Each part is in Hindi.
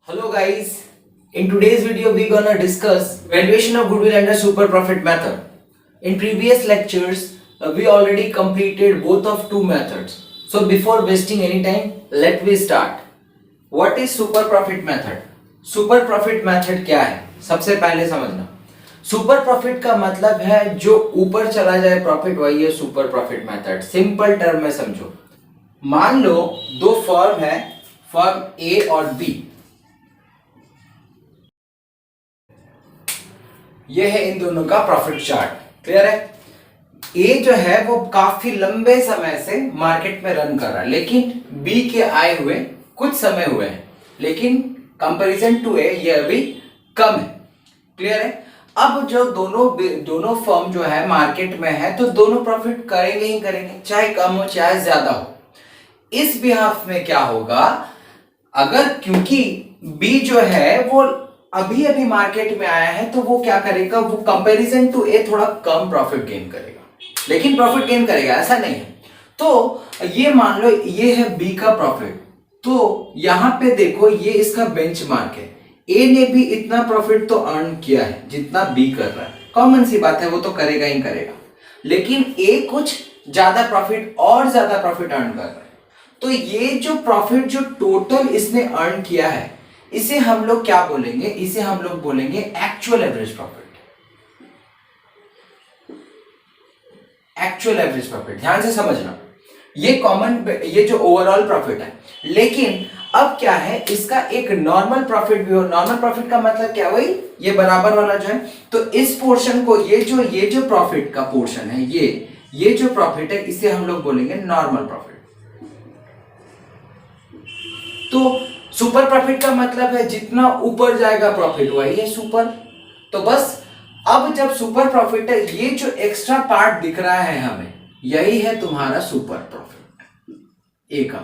Hello guys, in today's video we're gonna discuss valuation of goodwill under super profit method. In previous lectures we already completed both of two methods. So before wasting any time, let me start. What is super profit method? Super profit method क्या है? सबसे पहले समझना. सुपर प्रॉफिट का मतलब है जो ऊपर चला जाए प्रॉफिट, वही है super profit method. Simple term में समझो. मान लो दो फर्म है, फर्म ए और बी. ये है इन दोनों का प्रॉफिट चार्ट. क्लियर है? ए जो है वो काफी लंबे समय से मार्केट में रन कर रहा है, लेकिन बी के आए हुए कुछ समय हुए हैं, लेकिन कंपैरिजन टू ए ये अभी कम है. क्लियर है? अब जो दोनों फर्म जो है मार्केट में है, तो दोनों प्रॉफिट करेंगे ही करेंगे, चाहे कम हो चाहे ज्यादा हो. इस बिहाफ में क्या होगा, अगर क्योंकि बी जो है वो अभी अभी मार्केट में आया है, तो वो क्या करेगा, वो कंपैरिजन टू ए थोड़ा कम प्रॉफिट गेन करेगा, लेकिन प्रॉफिट गेन करेगा, ऐसा नहीं है. तो ये मान लो ये है बी का प्रॉफिट, तो यहां पे देखो ये इसका बेंचमार्क है. ए ने भी इतना प्रॉफिट तो अर्न किया है जितना बी कर रहा है, कॉमन सी बात है, वो तो करेगा ही करेगा, लेकिन ए कुछ ज्यादा प्रॉफिट और ज्यादा प्रॉफिट अर्न कर रहा है. तो ये जो प्रॉफिट जो टोटल इसने अर्न किया है, इसे हम लोग क्या बोलेंगे, इसे हम लोग बोलेंगे actual average profit. Actual average profit ध्यान से समझना, ये कॉमन, ये जो ओवरऑल प्रॉफिट है. लेकिन अब क्या है, इसका एक नॉर्मल प्रॉफिट भी हो. नॉर्मल प्रॉफिट का मतलब क्या, वही ये बराबर वाला जो है, तो इस पोर्शन को, ये जो प्रॉफिट का पोर्शन है, ये जो प्रॉफिट है, इसे हम लोग बोलेंगे नॉर्मल प्रॉफिट. तो सुपर प्रॉफिट का मतलब है जितना ऊपर जाएगा प्रॉफिट वही है सुपर. तो बस अब जब सुपर प्रॉफिट है, ये जो एक्स्ट्रा पार्ट दिख रहा है हमें, यही है तुम्हारा सुपर प्रॉफिट ए का.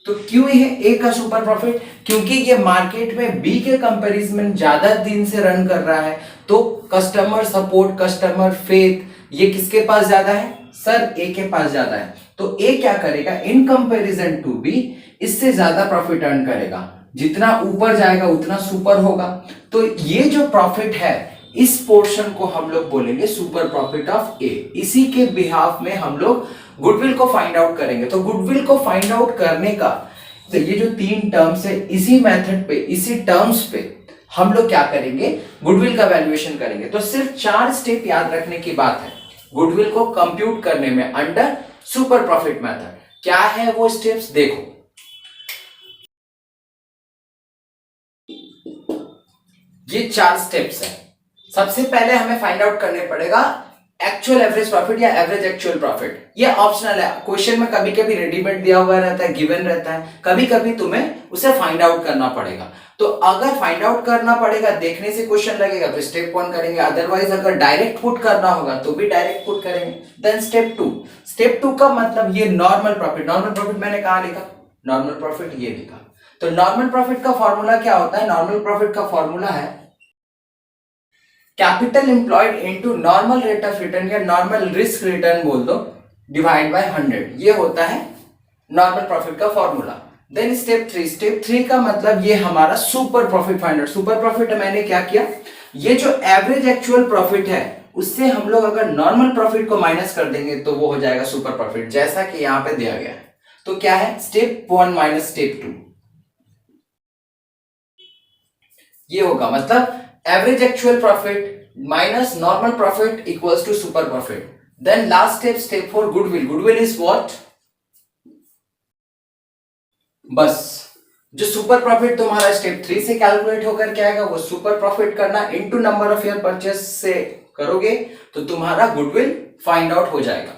तो क्यों है ए का सुपर प्रॉफिट, क्योंकि ये मार्केट में बी के कंपैरिजन में ज्यादा दिन से रन कर रहा है, तो कस्टमर सपोर्ट, कस्टमर फेथ, ये किसके पास ज्यादा है, सर ए के पास ज्यादा है. तो ए क्या करेगा, इन कंपैरिजन टू बी इससे ज्यादा प्रॉफिट अर्न करेगा. जितना ऊपर जाएगा उतना सुपर होगा. तो ये जो प्रॉफिट है, इस पोर्शन को हम लोग बोलेंगे सुपर प्रॉफिट ऑफ ए. इसी के बिहाफ में हम लोग गुडविल को फाइंड आउट करेंगे. तो गुडविल को फाइंड आउट करने का, तो ये जो तीन टर्म्स है, इसी मेथड पे, इसी टर्म्स पे हम लोग क्या करेंगे, गुडविल का वैल्यूएशन करेंगे. तो सिर्फ 4 स्टेप याद रखने की बात है गुडविल को कंप्यूट करने में अंडर सुपर प्रॉफिट मेथड. क्या है वो स्टेप्स, देखो. ये 4 स्टेप्स है. सबसे पहले हमें फाइंड आउट करने पड़ेगा एक्चुअल एवरेज प्रॉफिट या एवरेज एक्चुअल प्रॉफिट. ये ऑप्शनल है, क्वेश्चन में कभी कभी रेडीमेड दिया हुआ रहता है, गिवन रहता है, कभी कभी तुम्हें उसे फाइंड आउट करना पड़ेगा. तो अगर फाइंड आउट करना पड़ेगा, देखने से क्वेश्चन लगेगा तो स्टेप 1 करेंगे, अदरवाइज अगर डायरेक्ट पुट करना होगा तो भी डायरेक्ट पुट करेंगे. Then step 2. स्टेप 2 का मतलब ये नॉर्मल प्रॉफिट. नॉर्मल प्रॉफिट मैंने कहा लिखा, नॉर्मल प्रॉफिट ये लिखा. तो नॉर्मल प्रॉफिट का फॉर्मूला क्या होता है, नॉर्मल प्रॉफिट का फॉर्मूला है capital employed into normal rate of return या नॉर्मल रिस्क रिटर्न बोल दो, डिवाइड बाय 100. ये होता है नॉर्मल प्रॉफिट का फॉर्मूला. Then step 3. स्टेप 3 का मतलब ये हमारा super profit find out. Super profit मैंने क्या किया, ये जो एवरेज एक्चुअल प्रॉफिट है, उससे हम लोग अगर नॉर्मल प्रॉफिट को माइनस कर देंगे तो वो हो जाएगा सुपर प्रॉफिट, जैसा कि यहां पे दिया गया है. तो क्या है, स्टेप 1 माइनस स्टेप 2, ये होगा. मतलब average actual profit minus normal profit equals to super profit. Then last step, step 4, goodwill. Goodwill is what, बस जो सुपर प्रॉफिट तुम्हारा स्टेप 3 से कैलकुलेट होकर क्या आएगा, वो सुपर प्रॉफिट करना into number of year purchase से करोगे तो तुम्हारा गुडविल फाइंड आउट हो जाएगा.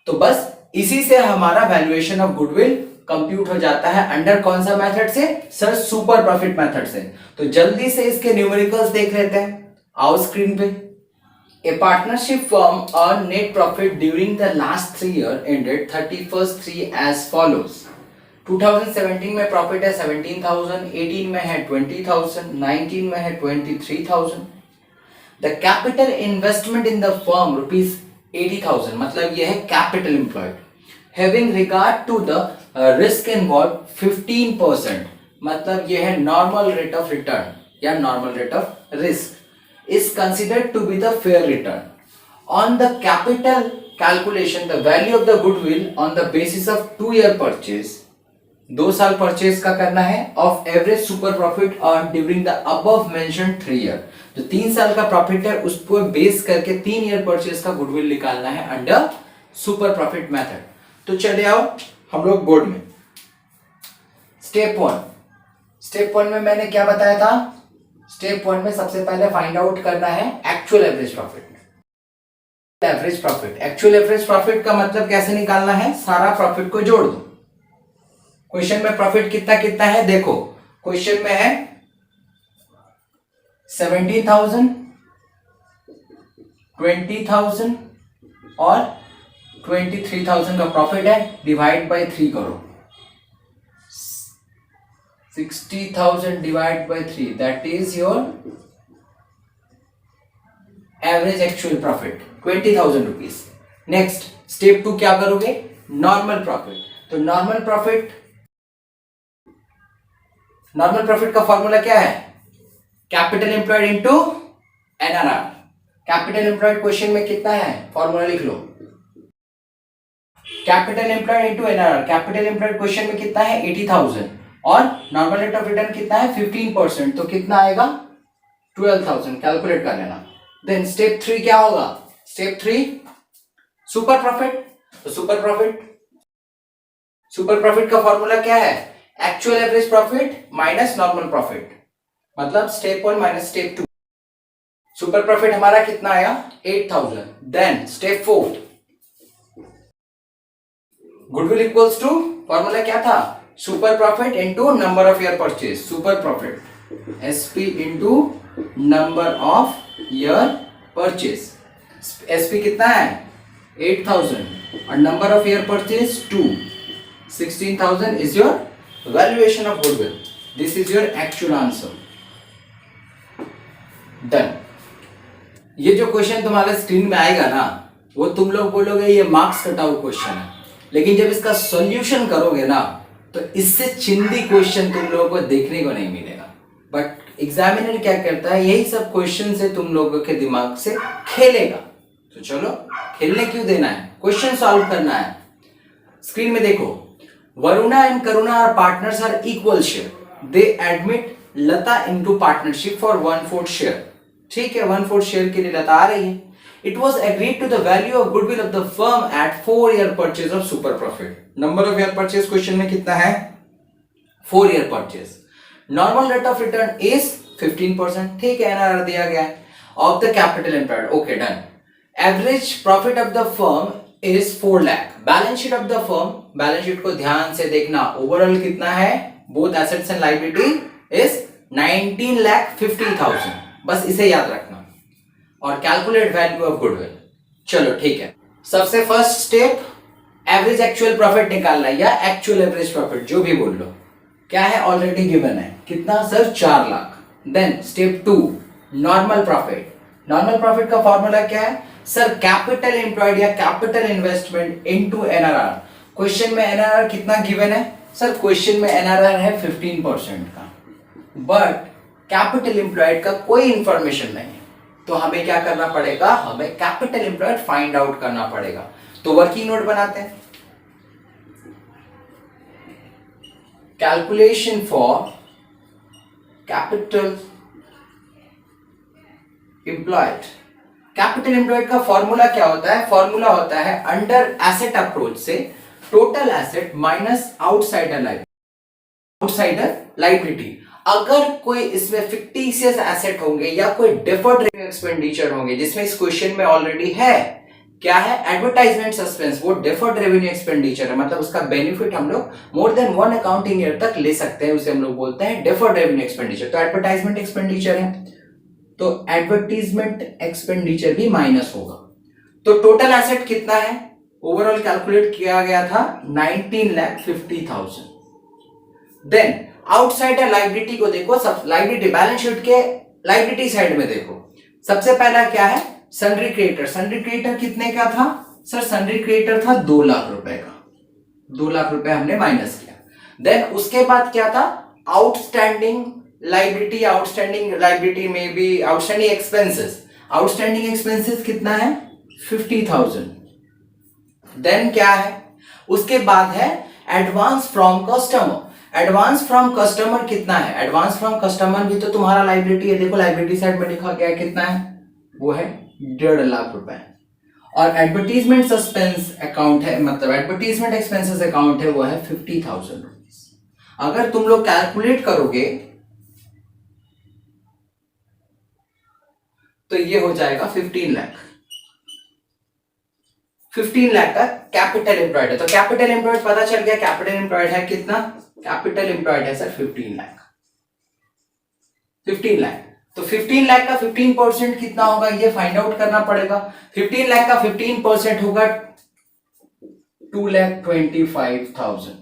तो बस इसी से हमारा वैल्यूएशन ऑफ गुडविल कंप्यूट हो जाता है. अंडर कौन सा मेथड से, सर सुपर प्रॉफिट मेथड से. तो जल्दी से इसके न्यूमेरिकल्स देख लेते हैं, आओ स्क्रीन पे. A partnership firm earn net profit during the last 3 year ended 31/3 as follows. 2017 में प्रॉफिट है 17,000, 18 में है 20,000, 19 में है 23,000. The capital investment in the firm ₹80,000, मतलब यह है capital employed. Having regard to the risk involved 15%, मतलब ये है नॉर्मल रेट ऑफ रिटर्न या normal rate of risk, is considered to be the fair return. On the capital calculation, the value of the goodwill on the basis of 2-year purchase, 2 साल परचेज का करना है, of average super profit earned during the above mentioned 3 year. जो 3 साल का प्रॉफिट है उस पर बेस करके 3 ईयर परचेज का गुडविल निकालना है अंडर सुपर प्रॉफिट मेथड. तो चले आओ हम लोग बोर्ड में. स्टेप 1 में मैंने क्या बताया था? स्टेप 1 में सबसे पहले फाइंड आउट करना है actual average profit. Actual average profit का मतलब कैसे निकालना है? सारा प्रॉफिट को जोड़ दो. क्वेश्चन में प्रॉफिट कितना कितना है देखो. क्वेश्चन में है 70,000, 20,000 और 23,000 का प्रॉफिट है. डिवाइड बाय 3 करो. 60,000 divided by 3, that is your average actual profit 20,000 rupees. Next step 2 क्या करोगे? Normal profit. तो नॉर्मल प्रॉफिट का फॉर्मूला क्या है? Capital employed into NRR. Capital employed question में कितना है? फॉर्मूला लिख लो. Capital employed into NRR. Capital employed question में कितना है? 80,000 और नॉर्मल रेट ऑफ रिटर्न कितना है? 15%. तो कितना आएगा? 12,000. कैलकुलेट कर लेना. देन स्टेप 3 क्या होगा? Step 3 super profit. तो सुपर प्रॉफिट का फॉर्मूला क्या है? Actual average profit minus normal profit. मतलब step 1 minus step 2. Super profit हमारा कितना आया? 8,000. Then step 4 goodwill equals to, formula क्या था? Super profit into number of year purchase. Super profit SP into number of year purchase. SP कितना है? 8,000 और number of year purchase 2. 16,000 is your valuation of goodwill. This is your actual answer. Done. ये जो क्वेश्चन तुम्हारे स्क्रीन में आएगा ना, वो तुम लोग बोलोगे ये मार्क्स कटा हुआ क्वेश्चन है, लेकिन जब इसका सॉल्यूशन करोगे ना तो इससे चिंदी क्वेश्चन तुम लोगों को देखने को नहीं मिलेगा. बट एग्जामिनर क्या करता है? यही सब क्वेश्चन से तुम लोगों के दिमाग से खेलेगा. तो चलो, खेलने क्यों देना है? क्वेश्चन सॉल्व करना है. स्क्रीन में देखो. Varuna and Karuna are partners are equal share. They admit Lata into partnership for 1/4 share. ठीक है, 1/4 शेयर के लिए लता आ रही है. It was agreed to the value of goodwill of the firm at 4-year purchase of super profit. Number of year purchase question में कितना है? 4-year purchase. Normal rate of return is 15%. ठीक है, एनआरआर दिया गया है. Of the capital employed. Okay, done. Average profit of the firm is 4 lakh. Balance sheet of the firm. Balance sheet को ध्यान से देखना. Overall कितना है? Both assets and liability is 19,50,000. बस इसे याद रखना. और कैलकुलेट वैल्यू ऑफ गुडविल. चलो ठीक है. सबसे first step average actual profit निकालना है या एक्चुअल एवरेज प्रॉफिट, जो भी बोल लो. क्या है? ऑलरेडी गिवन है. कितना sir? 4 lakh. Then step 2 normal profit. Normal profit का फॉर्मूला क्या है? सर कैपिटल एम्प्लॉयड या capital investment into NRR. Question में एनआरआर कितना गिवन है? सर क्वेश्चन में एनआरआर है 15% का, बट कैपिटल एम्प्लॉयड का कोई इंफॉर्मेशन नहीं है. तो हमें क्या करना पड़ेगा? हमें कैपिटल एम्प्लॉयड फाइंड आउट करना पड़ेगा. तो वर्किंग नोट बनाते हैं. Calculation for capital employed. Capital employed का फॉर्मूला क्या होता है? फॉर्मूला होता है अंडर एसेट अप्रोच से total asset minus outsider liability. अगर कोई इसमें फिक्टिशियस एसेट होंगे या कोई डिफर्ड रेवेन्यू एक्सपेंडिचर होंगे, जिसमें इस क्वेश्चन में ऑलरेडी है, क्या है? Advertisement suspense. वो डिफर्ड रेवेन्यू एक्सपेंडिचर है, मतलब उसका बेनिफिट हम लोग मोर देन 1 अकाउंटिंग ईयर तक ले सकते हैं. उसे हम लोग बोलते हैं डिफर्ड रेवेन्यू एक्सपेंडिचर. तो एडवर्टाइजमेंट एक्सपेंडिचर है, तो एडवर्टाइजमेंट एक्सपेंडिचर भी माइनस होगा. तो टोटल एसेट कितना है? ओवरऑल कैलकुलेट किया गया था 19,50,000. देन आउटसाइडर लायबिलिटी को देखो. सब लायबिलिटी बैलेंस शीट के लायबिलिटी साइड में देखो. सबसे पहला क्या है? Sundry creditor. सन्ड्री क्रेडिटर कितने का था? सर सन्ड्री क्रेडिटर था 2 लाख रुपए का. 2 लाख रुपए हमने माइनस किया. देन उसके बाद क्या था? आउटस्टैंडिंग लाइबिलिटी में भी आउटस्टैंडिंग एक्सपेंसेस कितना है 50,000। देन क्या है उसके बाद है एडवांस फ्रॉम कस्टमर कितना है, एडवांस फ्रॉम कस्टमर भी तो तुम्हारा लाइबिलिटी है। देखो लाइबिलिटी साइड में लिखा गया है कितना है, वो है 1.5 लाख रुपए। और एडवर्टीजमेंट सस्पेंस अकाउंट है, मतलब एडवर्टीजमेंट एक्सपेंसेस अकाउंट है, वो है 50,000 रुपीज। अगर तुम लोग कैलकुलेट करोगे तो ये हो जाएगा 15 लाख। 15 लाख का कैपिटल एम्प्लॉयड है। तो कैपिटल एम्प्लॉयड पता चल गया, कैपिटल एम्प्लॉयड है कितना, कैपिटल एम्प्लॉयड है सर 15 लाख। 15 लाख, तो 15 लाख का 15% कितना होगा ये फाइंड आउट करना पड़ेगा। 15 लाख का 15% होगा 2,25,000।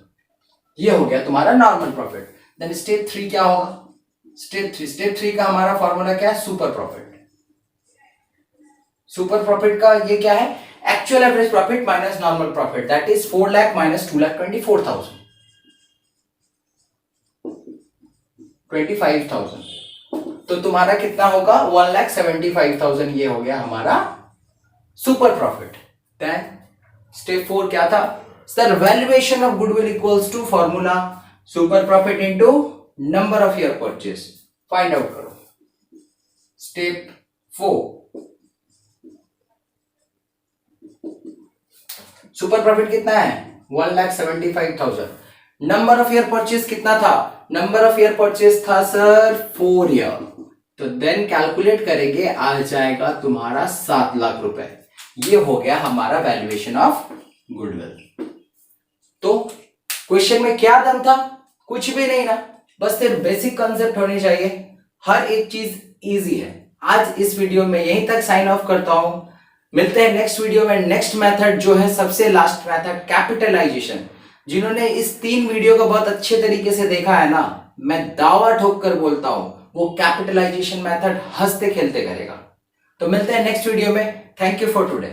ये हो गया तुम्हारा नॉर्मल प्रॉफिट। देन स्टेप 3 क्या होगा, स्टेप 3 का हमारा फॉर्मूला क्या है, सुपर प्रॉफिट। सुपर प्रॉफिट का ये क्या है, actual average profit minus normal profit, that is 4 lakh minus 2,24,000, 25,000। तो तुम्हारा कितना होगा 1,75,000। ये हो गया हमारा सुपर प्रॉफिट। देन स्टेप 4 क्या था sir, valuation of goodwill equals to formula super profit into number of year purchase, find out करो। स्टेप 4 सुपर प्रॉफिट कितना है 1,75,000। नंबर ऑफ ईयर परचेज कितना था, नंबर ऑफ ईयर परचेज था सर 4 ईयर। तो देन कैलकुलेट करेंगे, आ जाएगा तुम्हारा 7 लाख रुपए। ये हो गया हमारा वैल्यूएशन ऑफ गुडविल। तो क्वेश्चन में क्या दम था, कुछ भी नहीं ना, बस सिर्फ बेसिक कंसेप्ट होने चाहिए, हर एक चीज इजी है। आज इस वीडियो में यहीं तक साइन ऑफ करता हूं, मिलते हैं नेक्स्ट वीडियो में। नेक्स्ट मेथड जो है सबसे लास्ट मेथड कैपिटलाइजेशन। जिन्होंने इस 3 वीडियो को बहुत अच्छे तरीके से देखा है ना, मैं दावा ठोक कर बोलता हूं वो कैपिटलाइजेशन मेथड हंसते खेलते करेगा। तो मिलते हैं नेक्स्ट वीडियो में। Thank you for today.